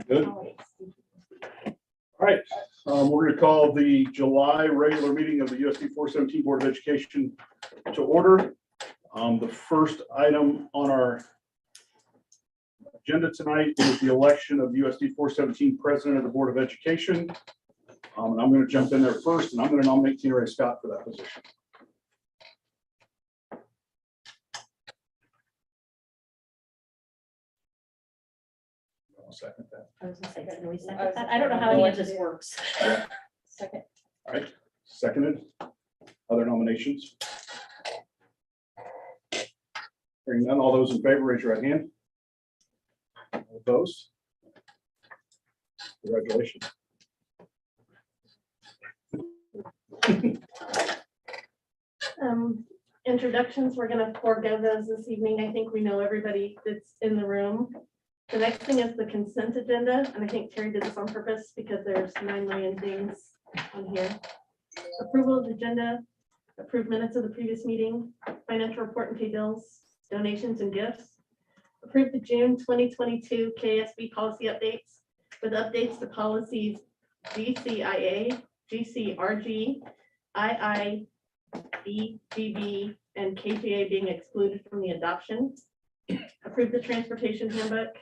Good. All right, we're going to call the July regular meeting of the USD 417 Board of Education to order. The first item on our agenda tonight is the election of USD 417 President of the Board of Education. And I'm going to jump in there first, and I'm going to nominate Tina Ray Scott for that position. I'll second that. I was gonna say, can we second that? I don't know how any of this works. Second. All right, seconded. Other nominations? Hearing none, all those in favor, raise your right hand. All opposed? Congratulations. Introductions, we're going to forego those this evening. I think we know everybody that's in the room. The next thing is the consent agenda, and I think Terry did this on purpose because there's 9 million things on here. Approval of the agenda, approved minutes of the previous meeting, financial report and pay bills, donations and gifts. Approved the June 2022 KSB policy updates with updates to policies GCIA, GCRG, II, BGB, and KGA being excluded from the adoption. Approved the transportation handbook.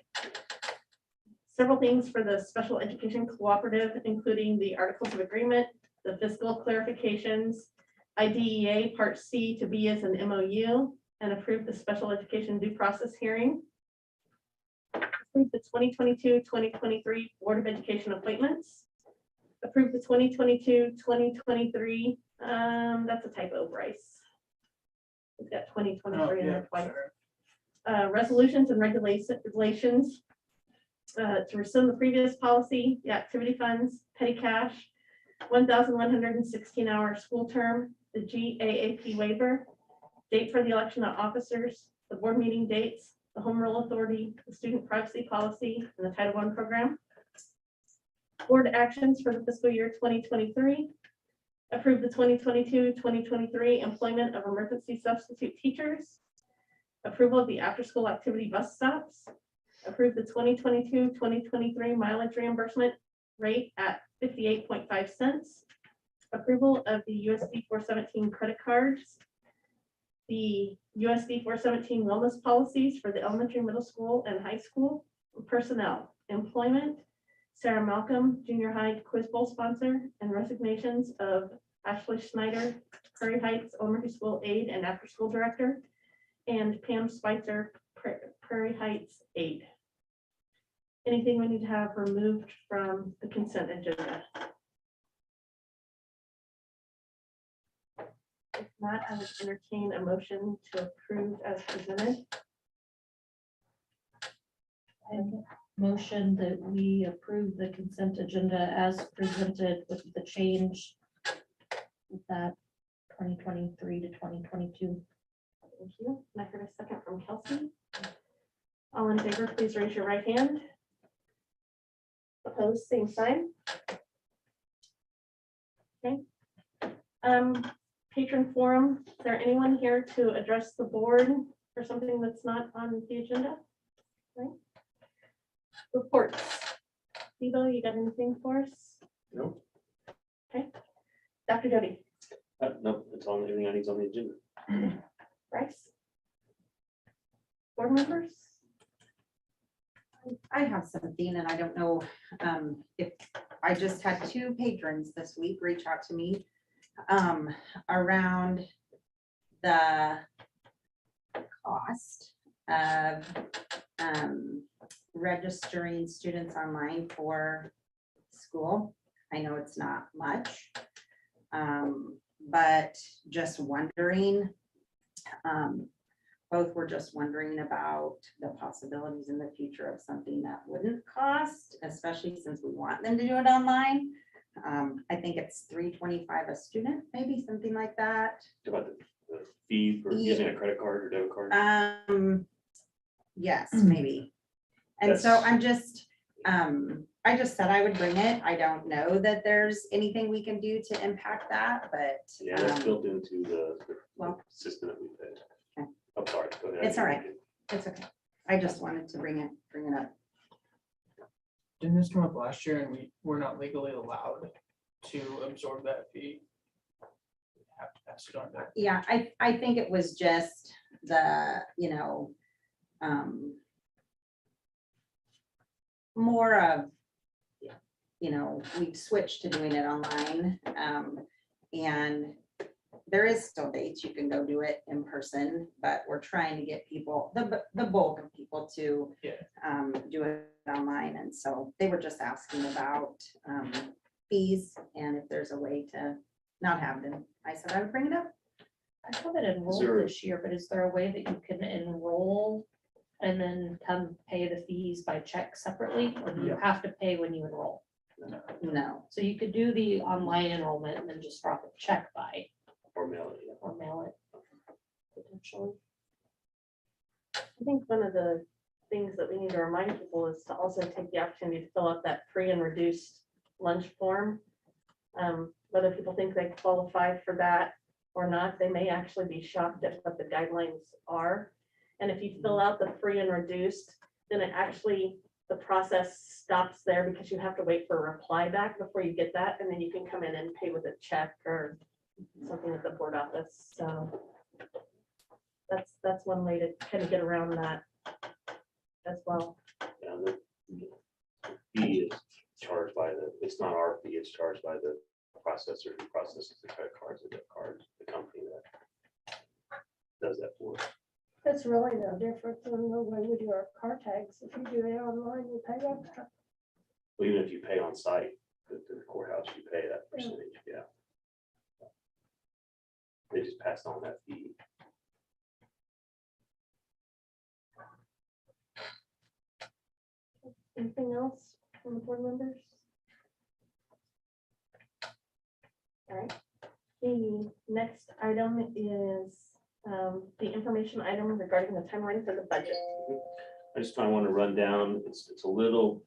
Several things for the special education cooperative, including the articles of agreement, the fiscal clarifications, IDEA Part C to B as an MOU, and approved the special education due process hearing. Approved the 2022-2023 Board of Education appointments. Approved the 2022-2023, that's a typo, Bryce. We've got 2023 in there twice. Resolutions and regulations to rescind the previous policy, the activity funds, petty cash, 1,116 hour school term, the GAAP waiver, date for the election of officers, the board meeting dates, the home rule authority, the student privacy policy, and the Title I program. Board actions for the fiscal year 2023. Approve the 2022-2023 employment of emergency substitute teachers. Approval of the after-school activity bus stops. Approve the 2022-2023 mileage reimbursement rate at 58.5 cents. Approval of the USD 417 credit cards. The USD 417 wellness policies for the elementary, middle school, and high school. Personnel, employment, Sarah Malcolm, junior high quiz bowl sponsor, and resignations of Ashley Schneider, Prairie Heights Elementary School aide and after-school director, and Pam Spitzer, Prairie Heights aide. Anything we need to have removed from the consent agenda? If not, I would entertain a motion to approve as presented. Motion that we approve the consent agenda as presented with the change with that 2023 to 2022. Thank you. And I heard a second from Kelsey. All in favor, please raise your right hand. Opposed, same sign. Okay. Patron forum, is there anyone here to address the board for something that's not on the agenda? Right. Reports. Steve-O, you got anything for us? No. Okay. Dr. Jody. No, it's on everything I need on the agenda. Bryce. Board members? I have something, and I don't know if I just had 2 patrons this week reach out to me around the cost of registering students online for school. I know it's not much, but just wondering, both were just wondering about the possibilities in the future of something that wouldn't cost, especially since we want them to do it online. I think it's $325 a student, maybe something like that. About the fee for using a credit card or debit card. Yes, maybe. And so I'm just, I just said I would bring it. I don't know that there's anything we can do to impact that, but Yeah, that's built into the well, system that we pay. Okay. I'm sorry. Go ahead. It's all right. It's okay. I just wanted to bring it up. Didn't this come up last year and we were not legally allowed to absorb that fee? We have to pass it on to. Yeah, I think it was just the, more of, we've switched to doing it online. And there is still dates you can go do it in person, but we're trying to get people, the bulk of people to Yeah. do it online. And so they were just asking about fees and if there's a way to not have them. I said I would bring it up. I haven't enrolled there- this year, but is there a way that you can enroll and then come pay the fees by check separately? Or do you have to pay when you enroll? No. So you could do the online enrollment and then just drop a check by Or mail it, yeah. or mail it. Potentially. I think one of the things that we need to remind people is to also take the opportunity to fill out that free and reduced lunch form. Whether people think they qualify for that or not, they may actually be shocked at what the guidelines are. And if you fill out the free and reduced, then it actually, the process stops there because you have to wait for a reply back before you get that. And then you can come in and pay with a check or something at the board office. So that's one way to kind of get around that as well. Yeah, the fee is charged by it's not our fee, it's charged by the processor who processes the credit cards and debit cards, the company that does that for us. It's really no different than the way we do our car tags. If you do it online, you pay that. Well, even if you pay on site, at the courthouse, you pay that percentage, yeah. They just passed on that fee. Anything else from the board members? All right. The next item is the information item regarding the timeline for the budget. I just kind of want to run down, it's a little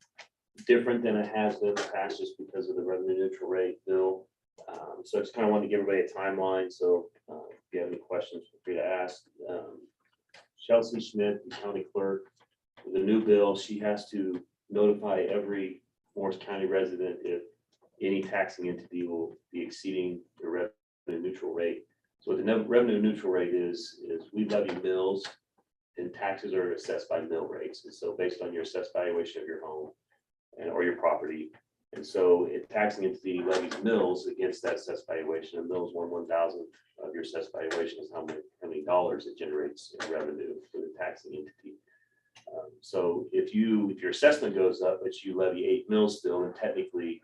different than it has been in the past just because of the revenue neutral rate bill. So I just kind of wanted to give everybody a timeline. So if you have any questions, feel free to ask. Chelsea Schmidt, the county clerk, with the new bill, she has to notify every Morris County resident if any taxing entity will be exceeding the revenue neutral rate. So what the revenue neutral rate is we levy mills and taxes are assessed by mill rates. And so based on your assessed valuation of your home or your property. And so if taxing entity levies mills against that assessed valuation, and mills 1/1000 of your assessed valuation is how many dollars it generates in revenue for the taxing entity. So if your assessment goes up, but you levy 8 mills still, and technically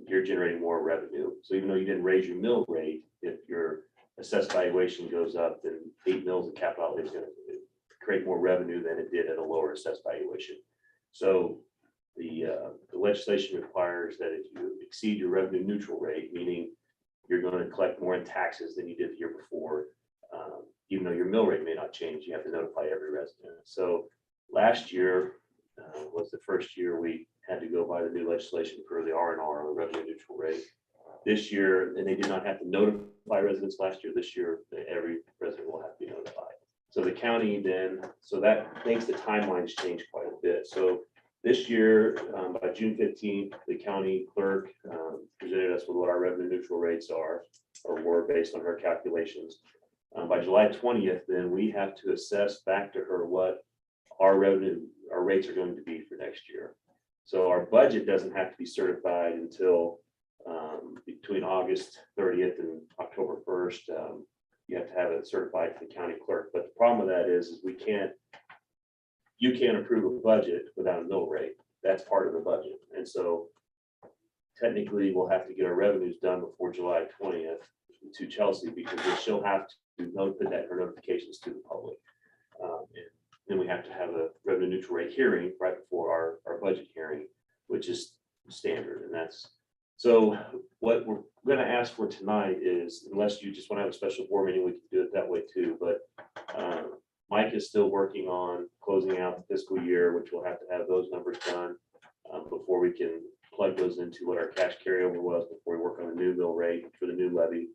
you're generating more revenue. So even though you didn't raise your mill rate, if your assessed valuation goes up, then 8 mills of capital outlay is going to create more revenue than it did at a lower assessed valuation. So the legislation requires that if you exceed your revenue neutral rate, meaning you're going to collect more in taxes than you did the year before, even though your mill rate may not change, you have to notify every resident. So last year was the first year we had to go by the new legislation for the R&R, the revenue neutral rate. This year, and they did not have to notify residents last year. This year, every resident will have to be notified. So the county then, so that makes the timelines change quite a bit. So this year, by June 15th, the county clerk presented us with what our revenue neutral rates are, or were based on her calculations. By July 20th, then we have to assess back to her what our rates are going to be for next year. So our budget doesn't have to be certified until between August 30th and October 1st. You have to have it certified to the county clerk. But the problem with that is you can't approve a budget without a mill rate. That's part of the budget. And so technically we'll have to get our revenues done before July 20th to Chelsea, because she'll have to put that in her notifications to the public. And then we have to have a revenue neutral rate hearing right before our budget hearing, which is standard. And that's, so what we're going to ask for tonight is, unless you just want to have a special board meeting, we can do it that way too. But Mike is still working on closing out the fiscal year, which we'll have to have those numbers done before we can plug those into what our cash carryover was before we work on the new mill rate for the new levy.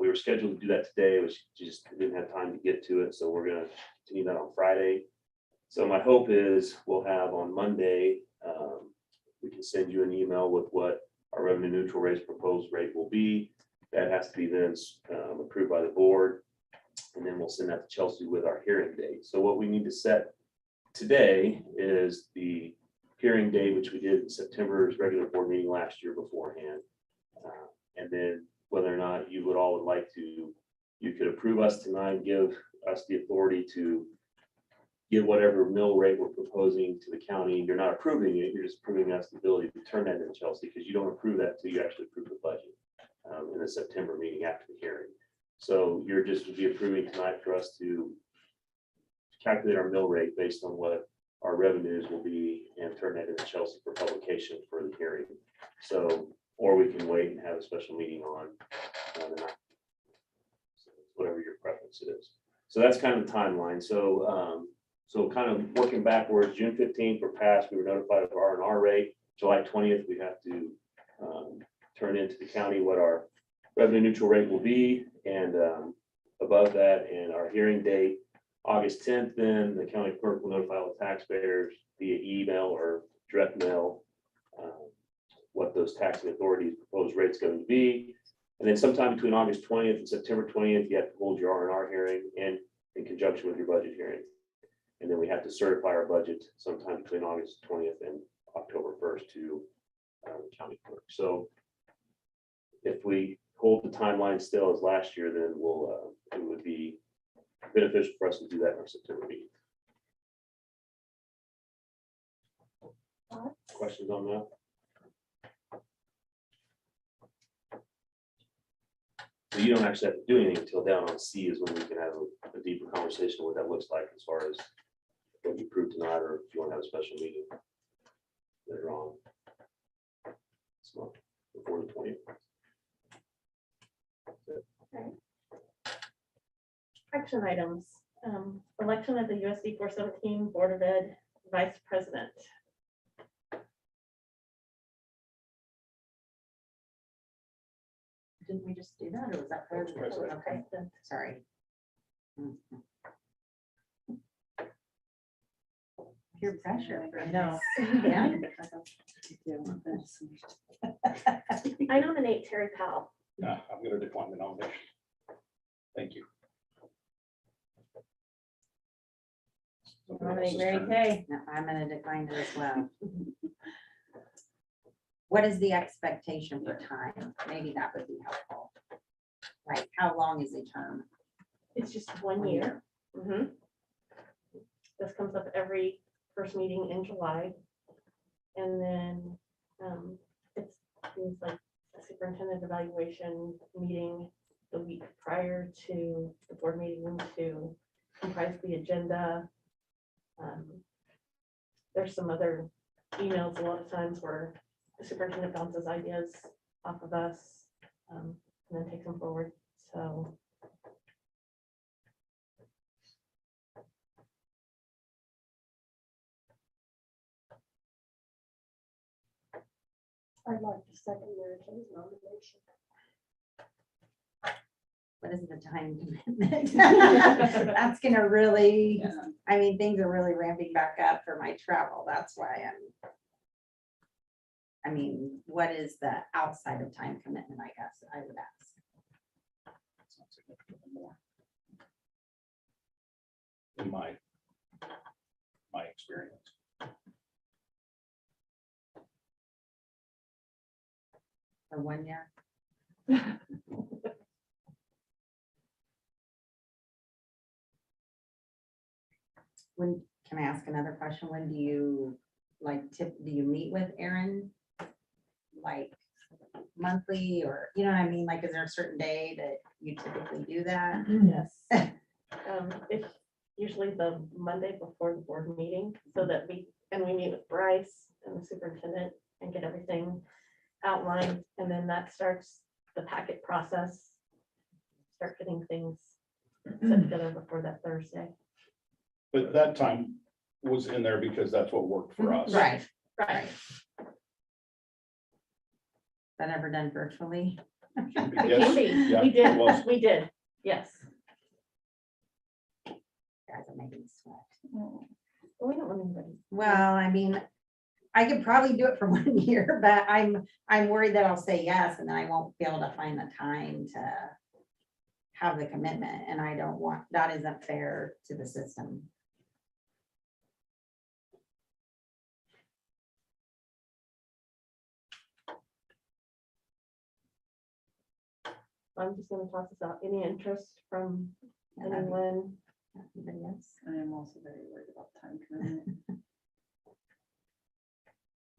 we were scheduled to do that today, which just didn't have time to get to it, so we're gonna continue that on Friday. So my hope is we'll have on Monday, we can send you an email with what our revenue neutral rates proposed rate will be. That has to be then approved by the board. And then we'll send that to Chelsea with our hearing date. So what we need to set today is the hearing date, which we did in September's regular board meeting last year beforehand. And then whether or not you would all would like to, you could approve us tonight, give us the authority to give whatever mill rate we're proposing to the county. You're not approving it, you're just approving us the ability to turn that into Chelsea, because you don't approve that until you actually approve the budget in the September meeting after the hearing. So you're just would be approving tonight for us to calculate our mill rate based on what our revenues will be and turn that into Chelsea for publication for the hearing. So, or we can wait and have a special meeting on the ninth. So whatever your preference is. So that's kind of the timeline. So kind of working backwards, June 15th were passed, we were notified of our R&R rate. July 20th, we have to turn into the county what our revenue neutral rate will be, and above that, and our hearing date, August 10th, then the county clerk will notify all the taxpayers via email or direct mail what those taxing authorities proposed rates going to be. And then sometime between August 20th and September 20th, you have to hold your R&R hearing and in conjunction with your budget hearing. And then we have to certify our budget sometime between August 20th and October 1st to the county clerk. So if we hold the timeline still as last year, then we'll, it would be beneficial for us to do that in our September meeting. Questions on that? So you don't actually have to do anything until down on C is when we can have a deeper conversation of what that looks like as far as what you approved tonight, or if you want to have a special meeting later on. So before the 20th. Action items, election of the USD 417 Board of Ed Vice President. Didn't we just do that, or was that Vice President. Okay, sorry. Peer pressure. I know. Yeah. I nominate Terry Powell. Yeah, I'm gonna decline the nomination. Thank you. Somebody else's Nominate Mary turn. Kay. No, I'm gonna decline it as well. What is the expectation for time? Maybe that would be helpful. Like, how long is the term? It's just 1 year. Mhm. This comes up every first meeting in July. And then it's things like a superintendent evaluation meeting the week prior to the board meeting to comprise the agenda. There's some other emails a lot of times where the superintendent bounces ideas off of us and then takes them forward. So I'd like to second Mary Kay's nomination. What is the time commitment? That's gonna really, I mean, things are really ramping back up for my travel. That's why I mean, what is the outside of time commitment, I guess I would ask. It's not significantly more. In my experience. For 1 year? When, can I ask another question? When do you do you meet with Aaron? Like monthly, or, you know what I mean? Like, is there a certain day that you typically do that? yes. It's usually the Monday before the board meeting so that we meet with Bryce and the superintendent and get everything outlined. And then that starts the packet process. Start getting things set together before that Thursday. But that time was in there because that's what worked for us. Right, Right. that ever done virtually? It Yes, can be. yeah, We it was. did, yes. Guys are making me sweat. We don't want anybody. Well, I mean, I could probably do it for 1 year, but I'm worried that I'll say yes, and then I won't be able to find the time to have the commitment, and I don't want, that isn't fair to the system. I'm just gonna toss this out. Any interest from And that'd be- anyone? Anybody else? I am also very worried about time commitment.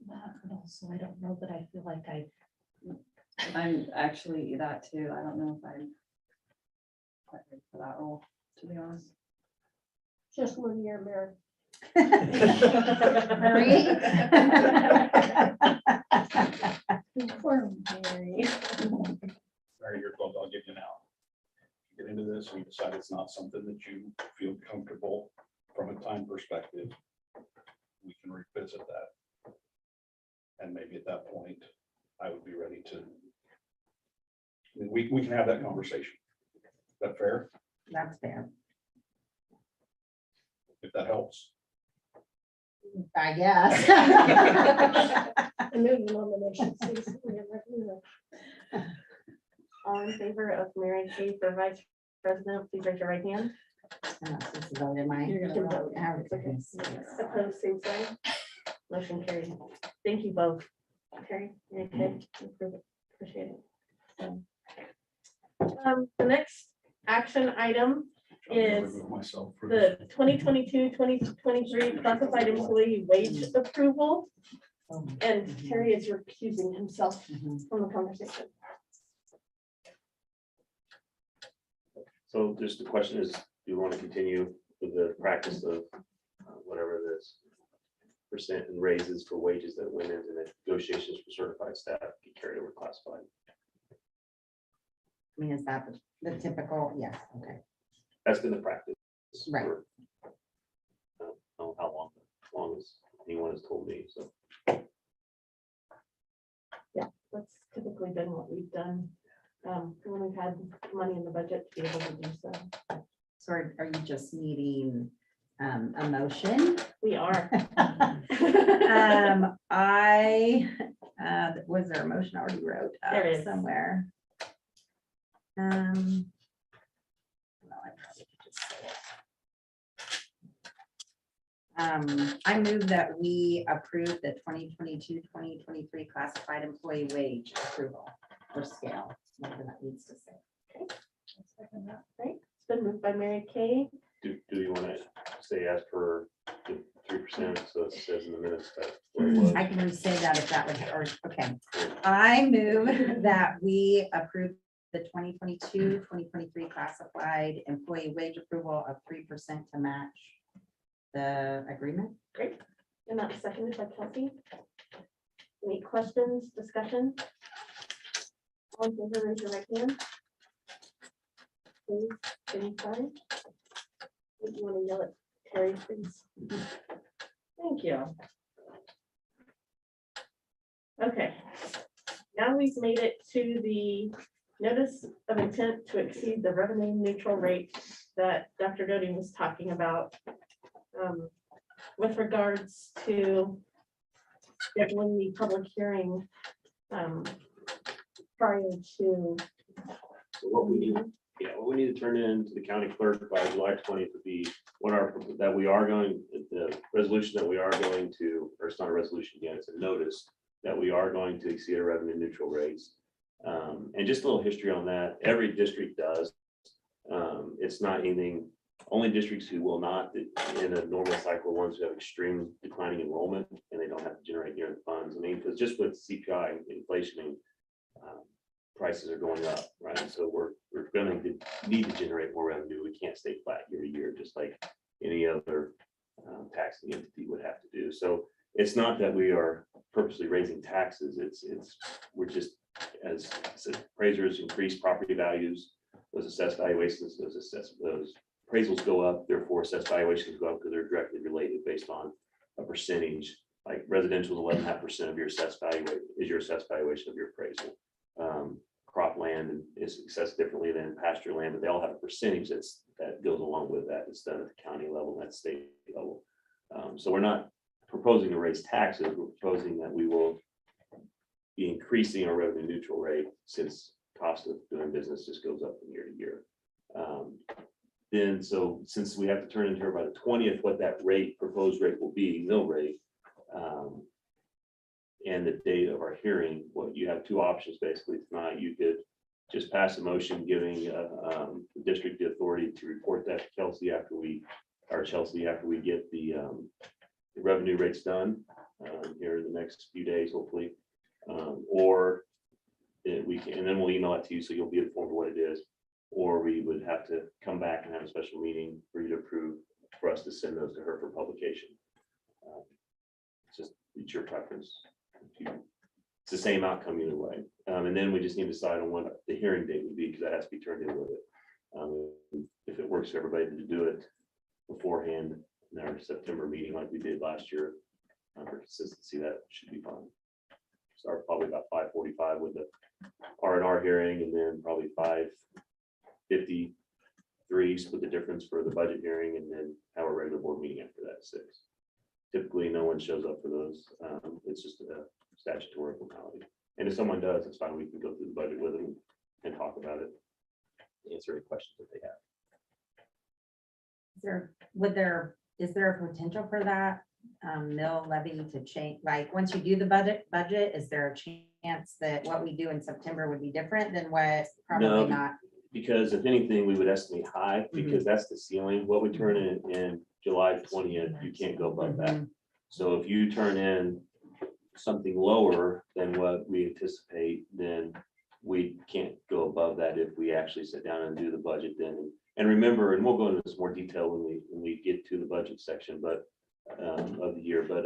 But also, I don't know that I feel like I'm actually that too. I don't know if I'm quite ready for that role, to be honest. Just 1 year, Mary. Marie? Poor Mary. Mary, you're close, I'll give you now. Get into this, and you decide it's not something that you feel comfortable from a time perspective, we can revisit that. And maybe at that point, I would be ready to. I mean, we can have that conversation. Is that fair? That's fair, If that helps. I guess. I moved the nominations. Susan, we have recommended. All in favor of Mary Kay for vice president, please raise your right hand. This is voted my. You're gonna vote. Opposed, same sign. Motion carried. Thank you both. Terry, Mary Kay, appreciate it. The next action item I'm gonna is remove myself for the 2022-2023 classified employee wage approval. And Terry is recusing himself from the conversation. So just the question is, do you want to continue with the practice of whatever this percent and raises for wages that went into the negotiations for certified staff get carried over classified? I mean, is that the typical, yes, okay, That's been the practice. Right. for, I don't know how long, as long as anyone has told me, so. That's typically been what we've done. When we've had money in the budget to be able to do so. so are you just needing a motion? We are. Was there a motion I already wrote up There is. somewhere? Well, I probably could just say it. I move that we approve the 2022-2023 classified employee wage approval or scale, whatever that needs to say. It's been moved by Mary Kay. Do you want to say as per the 3%, so it says in the minutes that what it was? I can say that if that would, or, okay. I move that we approve the 2022-2023 classified employee wage approval of 3% to match the agreement. Great. And that's seconded by Kelsey. Any questions, discussion? All in favor, raise your right hand. Please, any sign? If you want to yell at Terry, please. Thank you. Okay. Now we've made it to the notice of intent to exceed the revenue neutral rate that Dr. Doty was talking about. With regards to scheduling the public hearing prior to. So what we need, what we need to turn in to the county clerk by July 20th would be that we are going, the resolution that we are going to, or it's not a resolution yet, it's a notice that we are going to exceed our revenue neutral rates. And just a little history on that, every district does. It's not anything, only districts who will not, in a normal cycle, ones who have extreme declining enrollment and they don't have to generate near the funds. I mean, because just with CPI and inflation, prices are going up, right? So we're going to need to generate more revenue. We can't stay flat year to year, just like any other taxing entity would have to do. So it's not that we are purposely raising taxes. We're just, as appraisers increase property values, those assessed valuations, those appraisals go up, therefore assessed valuations go up because they're directly related based on a percentage. Like residential is 11.5% of your assessed valuation is your assessed valuation of your appraisal. Cropland land and is assessed differently than pasture land, but they all have a percentage that goes along with that. It's done at the county level, and at state level. So we're not proposing to raise taxes, we're proposing that we will be increasing our revenue neutral rate since cost of doing business just goes up from year to year. Then, so since we have to turn into here by the 20th, what that rate, proposed rate will be, mill rate, and the date of our hearing, what you have two options basically tonight. You could just pass a motion giving the district the authority to report that to Chelsea after we get the revenue rates done here in the next few days, hopefully. Or we can, and then we'll email it to you so you'll be informed of what it is. Or we would have to come back and have a special meeting for you to approve, for us to send those to her for publication. It's your preference. It's the same outcome either way. And then we just need to decide on what the hearing date would be, because that has to be turned in with it. If it works for everybody to do it beforehand in our September meeting like we did last year, for consistency, that should be fine. Start probably about 5:45 with the R&R hearing, and then probably 5:53 split the difference for the budget hearing, and then have a regular board meeting after that at 6. Typically, no one shows up for those. It's just a statutory formality. And if someone does, it's fine. We can go through the budget with them and talk about it, answer any questions that they have. Is there a potential for that mill levy to change? Like, once you do the budget, is there a chance that what we do in September would be different than what? Probably No. not. Because if anything, we would estimate high, because that's the ceiling. What we turn in July 20th, you can't go above that. So if you turn in something lower than what we anticipate, then we can't go above that if we actually sit down and do the budget then. And remember, and we'll go into this more detail when we get to the budget section, but of the year, but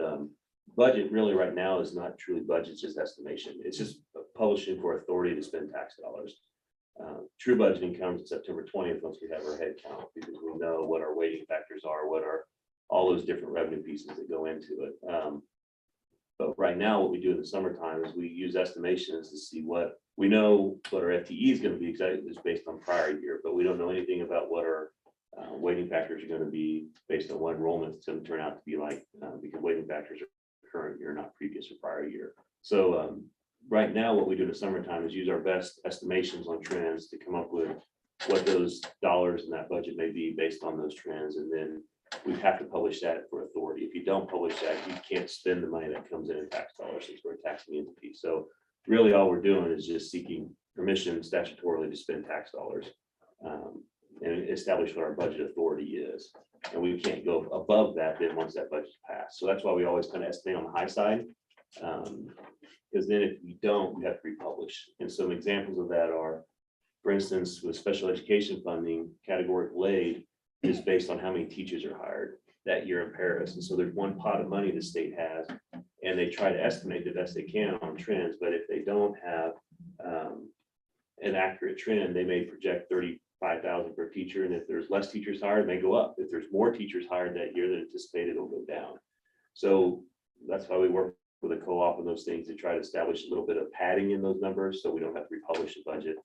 budget really right now is not truly budget, it's just estimation. It's just publishing for authority to spend tax dollars. True budgeting comes September 20th once we have our head count, because we know what our weighting factors are, what are all those different revenue pieces that go into it. But right now, what we do in the summertime is we use estimations to see what we know what our FTE is going to be, exactly is based on prior year, but we don't know anything about what our weighting factors are going to be based on what enrollment is going to turn out to be like, because weighting factors are current year, not previous or prior year. So right now, what we do in the summertime is use our best estimations on trends to come up with what those dollars in that budget may be based on those trends. And then we have to publish that for authority. If you don't publish that, you can't spend the money that comes in tax dollars, since we're a taxing entity. So really all we're doing is just seeking permission statutorily to spend tax dollars and establish what our budget authority is. And we can't go above that then once that budget's passed. So that's why we always kind of estimate on the high side. Because then if you don't, we have to republish. And some examples of that are, for instance, with special education funding, categorical aid is based on how many teachers are hired that year in Paris. And so there's one pot of money the state has, and they try to estimate the best they can on trends. But if they don't have an accurate trend, they may project 35,000 per teacher. And if there's less teachers hired, it may go up. If there's more teachers hired that year than anticipated, it'll go down. So that's why we work with a co-op and those things to try to establish a little bit of padding in those numbers, so we don't have to republish the budget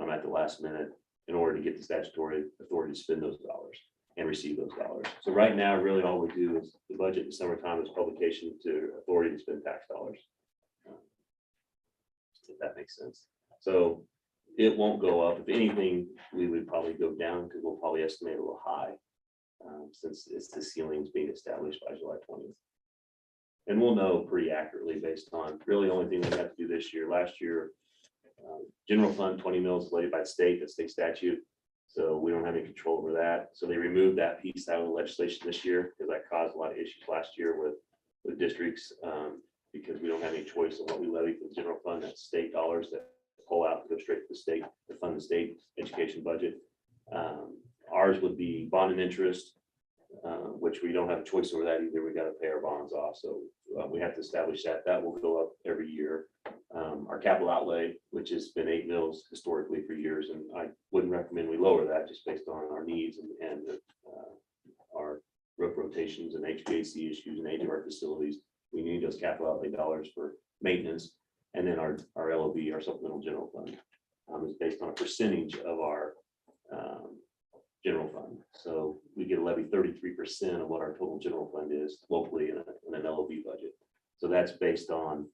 at the last minute in order to get the statutory authority to spend those dollars and receive those dollars. So right now, really all we do is the budget in summertime is publication to authority to spend tax dollars. If that makes sense. So it won't go up. If anything, we would probably go down, because we'll probably estimate a little high since it's the ceilings being established by July 20th. And we'll know pretty accurately based on really the only thing we have to do this year. Last year, general fund 20 mils laid by the state, that's state statute. So we don't have any control over that. So they removed that piece out of the legislation this year, because that caused a lot of issues last year with districts, because we don't have any choice on what we levy for the general fund. That's state dollars that pull out and go straight to the state to fund the state education budget. Ours would be bond and interest, which we don't have a choice over that either. We got to pay our bonds off. So we have to establish that. That will go up every year. Our capital outlay, which has been 8 mils historically for years, and I wouldn't recommend we lower that just based on our needs and our roof rotations and HVAC issues and age of our facilities. We need those capital outlay dollars for maintenance, and then our LOB, our supplemental general fund. is based on a percentage of our general fund. So we get levy 33% of what our total general fund is locally in an LOB budget. So that's based on,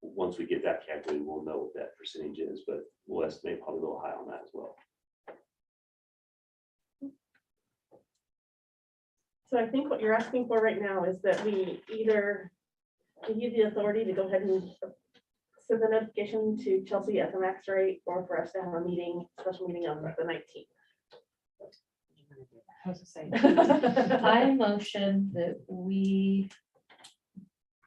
once we get that calculated, we'll know what that percentage is, but we'll estimate probably a little high on that as well. So I think what you're asking for right now is that we either give you the authority to go ahead and send the notification to Chelsea at the max rate, or for us to have a meeting, special meeting on the 19th. I was just saying. I motion that we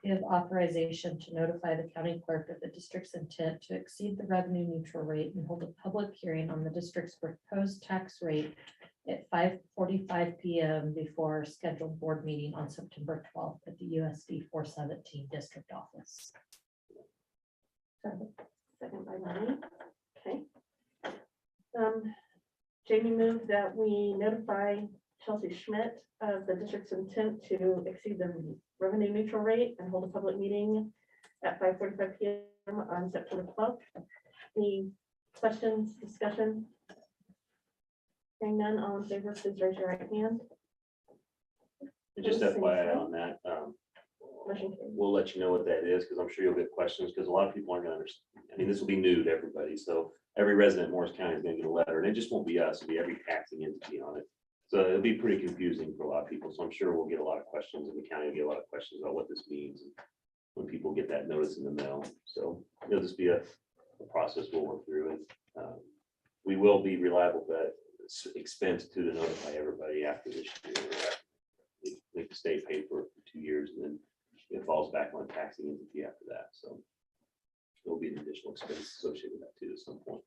give authorization to notify the county clerk of the district's intent to exceed the revenue neutral rate and hold a public hearing on the district's proposed tax rate at 5:45 PM before our scheduled board meeting on September 12th at the USD 417 district office. Second by Bonnie. Okay. Jamie moved that we notify Chelsea Schmidt of the district's intent to exceed the revenue neutral rate and hold a public meeting at 5:45 PM on September 12th. Any questions, discussion? Hearing none, all in favor, please raise your right hand. And just FYI on that, Motion carries. we'll let you know what that is, because I'm sure you'll get questions, because a lot of people aren't gonna understand. I mean, this will be new to everybody, so every resident in Morris County is gonna get a letter, and it just won't be us, it'll be every taxing entity on it. So it'll be pretty confusing for a lot of people, so I'm sure we'll get a lot of questions, and the county will get a lot of questions about what this means and when people get that notice in the mail. So it'll just be a process we'll work through, and we will be reliable, but it's expense to notify everybody after this year. Make the state pay for it for 2 years, and then it falls back on a taxing entity after that, so there'll be an additional expense associated with that too at some point.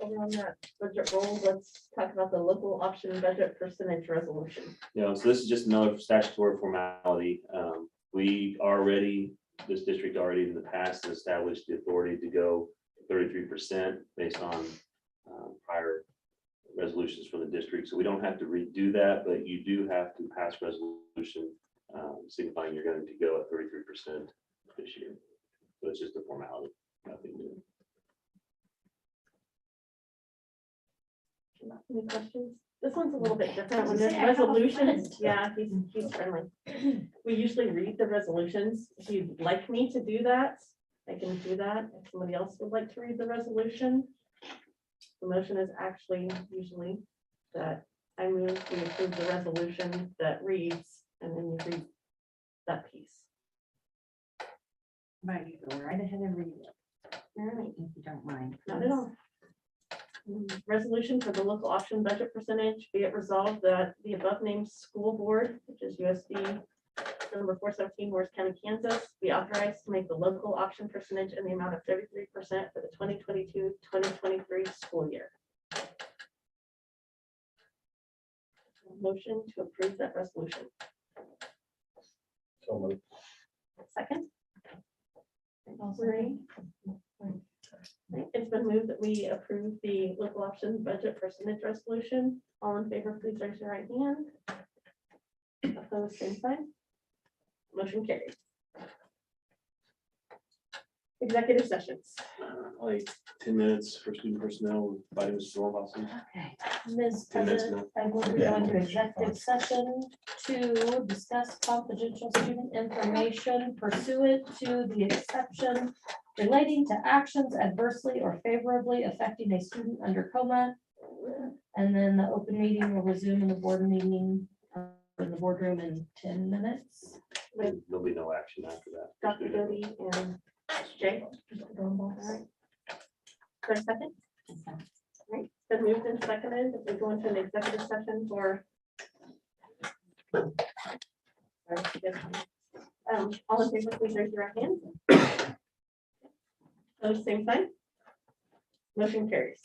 Over on that budget roll, let's talk about the local option budget percentage resolution. So this is just another statutory formality. We already, this district already in the past has established the authority to go 33% based on prior resolutions from the district. So we don't have to redo that, but you do have to pass resolution signifying you're going to go at 33% this year. So it's just a formality, nothing new. Any questions? This one's a little bit different. When Say, there's I have a resolutions, friend. yeah, he's friendly. We usually read the resolutions. If you'd like me to do that, I can do that. If somebody else would like to read the resolution. The motion is actually usually that I move we approve the resolution that reads, and then you read that piece. Might you go right ahead and read it, All right. if you don't mind. Not at all. Resolution for the local option budget percentage, be it resolved that the above named school board, which is USD number 417, Morris County, Kansas, be authorized to make the local option percentage in the amount of 33% for the 2022-2023 school year. Motion to approve that resolution. So moved. Second. Marie? It's been moved that we approve the local option budget percentage resolution. All in favor, please raise your right hand. Opposed, same sign. Motion carried. Executive sessions. Like 10 minutes for student personnel, items to Boston. Okay, Ms. 10 minutes President, now. I will be going to executive session to discuss confidential student information pursuant to the exception relating to actions adversely or favorably affecting a student under coma. And then the open meeting will resume in the board meeting in the boardroom in 10 minutes. There'll be no action after that. Dr. Doty and Jay. All right. For a second. All right, it's been moved and seconded. If we go into an executive session for. All in favor, please raise your right hand. Those same sign. Motion carries.